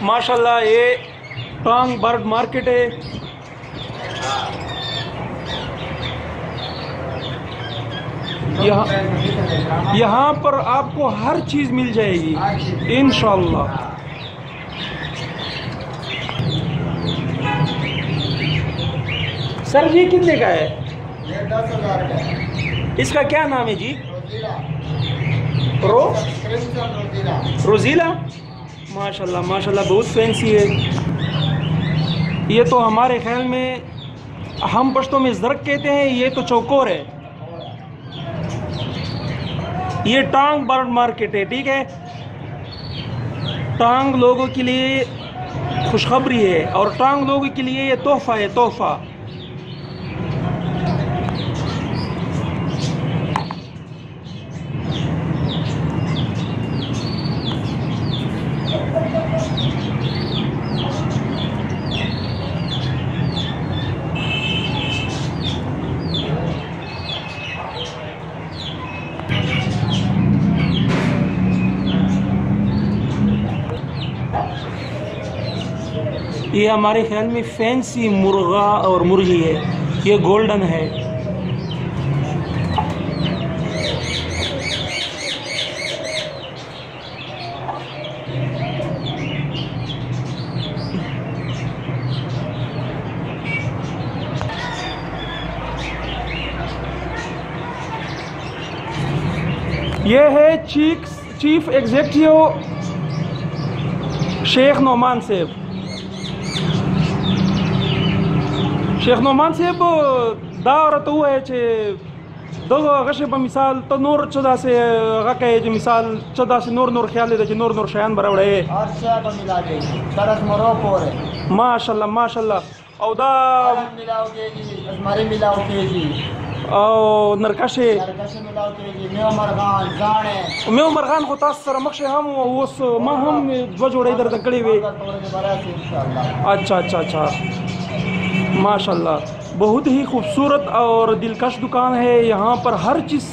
माशाल्लाह ये टांग बर्ड मार्केट है। यहाँ पर आपको हर चीज़ मिल जाएगी इंशाअल्लाह। सर ये कितने का है? ये 10,000 का है। इसका क्या नाम है जी? रोजीला। माशाल्लाह माशाल्लाह बहुत फैंसी है। ये तो हमारे ख्याल में हम पश्तो में ज़र्क कहते हैं, ये तो चौकोर है। ये टांग बर्ड मार्केट है, ठीक है। टांग लोगों के लिए खुशखबरी है और टांग लोगों के लिए ये तोहफा है, तोहफा। ये हमारे ख्याल में फैंसी मुर्गा और मुर्गी है। ये गोल्डन है। ये है चीफ एग्जीक्यूटिव शेख नोमान साहब। शेख नोमान साहब दावर तो है चे दो गशे बमिसाल तो नूर चदा से गके जो मिसाल चदा से नूर ख्याल है नूर शयान बराबर है। अच्छा मिला दे तरस मरो पोर है। माशाल्लाह माशाल्लाह। और दा मिलाओगे जी, असमारी मिलाओगे जी, और नरकशे मिलाओगे जी, मेव मरगान जाने मेव मरगान को तास सर मक्शे हम उस मां हम दो जोड़े इधर तक कड़ी हुए। अच्छा अच्छा अच्छा माशाल्लाह। बहुत ही खूबसूरत और दिलकश दुकान है। यहाँ पर हर चीज़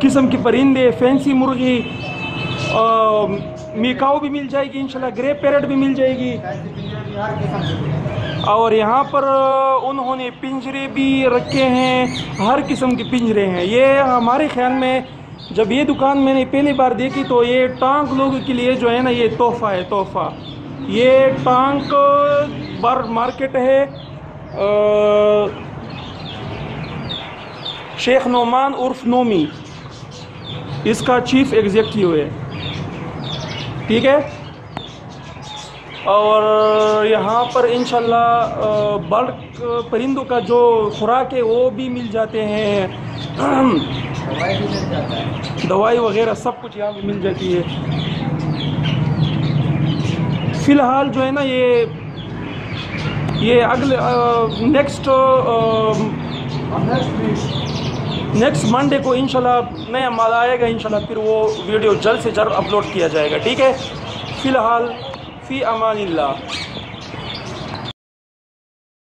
किस्म की परिंदे, फैंसी मुर्गी, मिकाऊ भी मिल जाएगी इंशाल्लाह, ग्रे पैरेट भी मिल जाएगी। और यहाँ पर उन्होंने पिंजरे भी रखे हैं, हर किस्म के पिंजरे हैं। ये हमारे ख्याल में जब ये दुकान मैंने पहली बार देखी तो ये टांक लोगों के लिए जो है ना, ये तोहफा है, तोहफा। ये टांक बर्ड मार्केट है। शेख नोमान उर्फ नोमी इसका चीफ एग्जीक्यूटिव है, ठीक है। और यहाँ पर इंशाल्लाह बर्ड परिंदों का जो खुराक है वो भी मिल जाते हैं, दवाई वगैरह सब कुछ यहाँ पे मिल जाती है। फ़िलहाल जो है ना ये अगले नेक्स्ट मंडे को इंशाल्लाह नया माल आएगा इंशाल्लाह। फिर वो वीडियो जल्द से जल्द अपलोड किया जाएगा, ठीक है। फ़िलहाल फ़ी अमानिल्लाह।